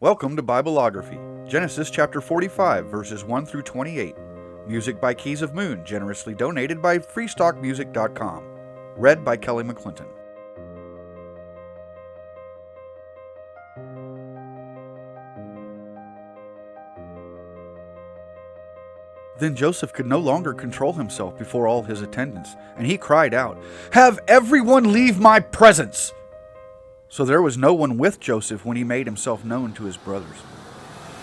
Welcome to Bibleography, Genesis chapter 45, verses 1 through 28. Music by Keys of Moon, generously donated by freestockmusic.com. Read by Kelly McClinton. Then Joseph could no longer control himself before all his attendants, and he cried out, "Have everyone leave my presence!" So there was no one with Joseph when he made himself known to his brothers.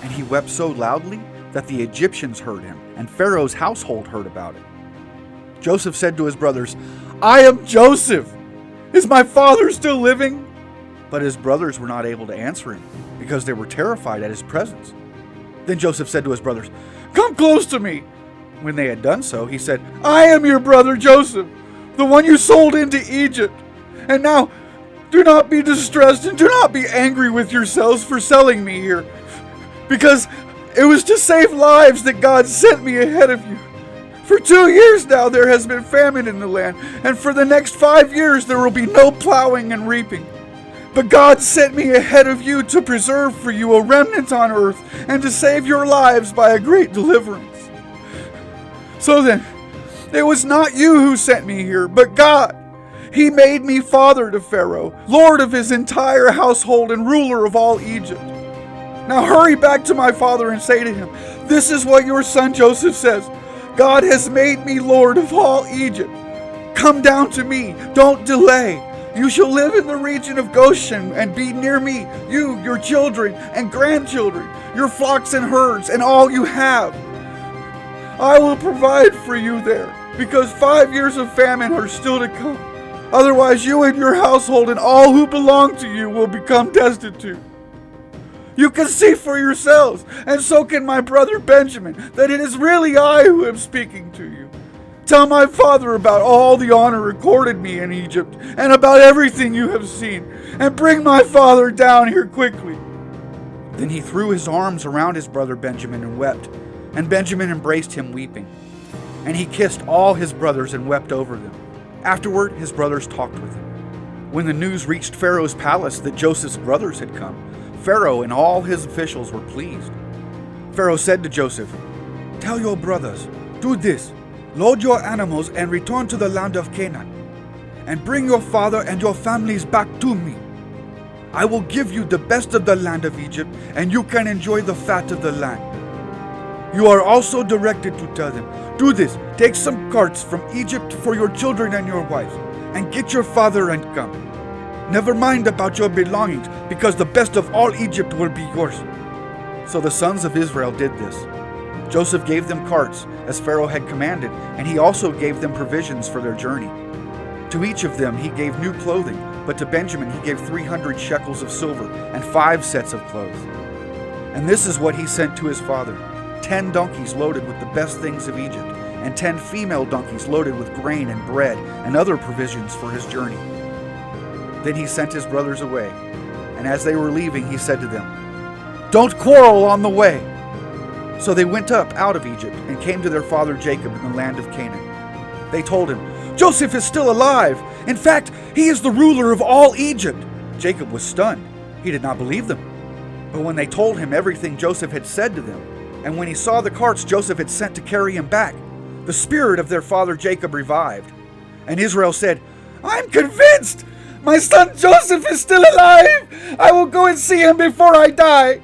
And he wept so loudly that the Egyptians heard him, and Pharaoh's household heard about it. Joseph said to his brothers, "I am Joseph! Is my father still living?" But his brothers were not able to answer him, because they were terrified at his presence. Then Joseph said to his brothers, "Come close to me." When they had done so, he said, "I am your brother Joseph, the one you sold into Egypt. And now do not be distressed and do not be angry with yourselves for selling me here, because it was to save lives that God sent me ahead of you. For 2 years now there has been famine in the land, and for the next 5 years there will be no plowing and reaping. But God sent me ahead of you to preserve for you a remnant on earth and to save your lives by a great deliverance. So then, it was not you who sent me here, but God. He made me father to Pharaoh, lord of his entire household and ruler of all Egypt. Now hurry back to my father and say to him, 'This is what your son Joseph says. God has made me lord of all Egypt. Come down to me, don't delay. You shall live in the region of Goshen and be near me, you, your children and grandchildren, your flocks and herds, and all you have. I will provide for you there, because 5 years of famine are still to come. Otherwise, you and your household and all who belong to you will become destitute. You can see for yourselves, and so can my brother Benjamin, that it is really I who am speaking to you. Tell my father about all the honor accorded me in Egypt, and about everything you have seen, and bring my father down here quickly." Then he threw his arms around his brother Benjamin and wept, and Benjamin embraced him weeping. And he kissed all his brothers and wept over them. Afterward, his brothers talked with him. When the news reached Pharaoh's palace that Joseph's brothers had come, Pharaoh and all his officials were pleased. Pharaoh said to Joseph, "Tell your brothers, do this, load your animals and return to the land of Canaan, and bring your father and your families back to me. I will give you the best of the land of Egypt, and you can enjoy the fat of the land." You are also directed to tell them, "Do this, take some carts from Egypt for your children and your wives, and get your father and come. Never mind about your belongings, because the best of all Egypt will be yours." So the sons of Israel did this. Joseph gave them carts, as Pharaoh had commanded, and he also gave them provisions for their journey. To each of them he gave new clothing, but to Benjamin he gave 300 shekels of silver and 5 sets of clothes. And this is what he sent to his father: 10 donkeys loaded with the best things of Egypt, and 10 female donkeys loaded with grain and bread and other provisions for his journey. Then he sent his brothers away, and as they were leaving he said to them, "Don't quarrel on the way." So they went up out of Egypt and came to their father Jacob in the land of Canaan. They told him, "Joseph is still alive. In fact, he is the ruler of all Egypt." Jacob was stunned. He did not believe them. But when they told him everything Joseph had said to them, and when he saw the carts Joseph had sent to carry him back, the spirit of their father Jacob revived. And Israel said, "I'm convinced! My son Joseph is still alive! I will go and see him before I die."